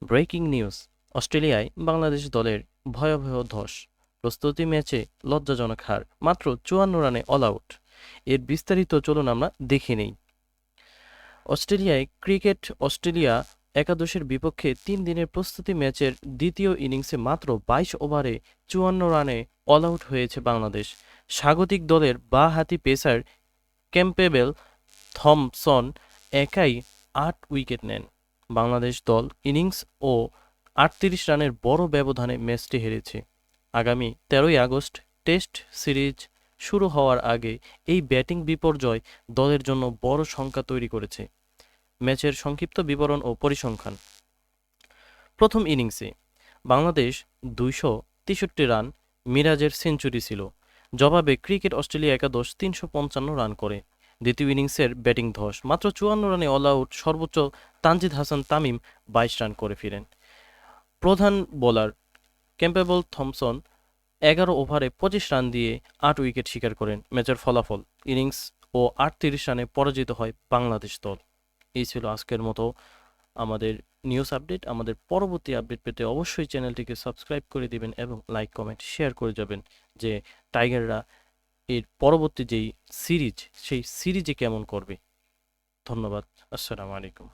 Breaking news, অস্ট্রেলিয়ায় বাংলাদেশ দলের ভয়াবহ ধস, প্রস্তুতি ম্যাচে লজ্জাজনক হার, মাত্র ৫৪ রানে অল আউট। এর বিস্তারিত চলুন আমরা দেখে নেই। অস্ট্রেলিয়া একাদশের বিপক্ষে ৩ দিনের প্রস্তুতি ম্যাচের দ্বিতীয় ইনিংসে মাত্র ২২ ওভারে ৫৪ রানে অল আউট হয়েছে বাংলাদেশ। স্বাগতিক দলের বাঁ-হাতি পেসার ক্যাম্পবেল থম্পসন একাই ৮ উইকেট নেন। বাংলাদেশ দল ইনিংস ও ৩৮ রানের বড় ব্যবধানে ম্যাচটি হেরেছে। আগামী ১৩ই আগস্ট টেস্ট সিরিজ শুরু হওয়ার আগে এই ব্যাটিং বিপর্যয় দলের জন্য বড় শঙ্কা তৈরি করেছে। ম্যাচের সংক্ষিপ্ত বিবরণ ও পরিসংখ্যান। প্রথম ইনিংসে বাংলাদেশ ২৬৩ রান, মিরাজের সেঞ্চুরি ছিল। জবাবে ক্রিকেট অস্ট্রেলিয়া একাদশ ৩৫৫ রান করে। দ্বিতীয় ইনিংসের ব্যাটিং ধস, মাত্র ৫৪ রানে অল আউট। সর্বোচ্চ তানজিদ হাসান তামিম ২২ রান করে ফিরেন। প্রধান বোলার ক্যাম্পবেল থম্পসন ১১ ওভারে ২৫ রান দিয়ে ৮ উইকেট শিকার করেন। ম্যাচের ফলাফল, ইনিংস ও ৩৮ রানে পরাজিত হয় বাংলাদেশ দল। এই ছিল আজকের মতো আমাদের নিউজ আপডেট। আমাদের পরবর্তী আপডেট পেতে অবশ্যই চ্যানেলটিকে সাবস্ক্রাইব করে দিবেন এবং লাইক, কমেন্ট, শেয়ার করে যাবেন যে টাইগাররা এর পরবর্তী যেই সিরিজ সেই সিরিজে কেমন করবে। ধন্যবাদ। আসসালামু আলাইকুম।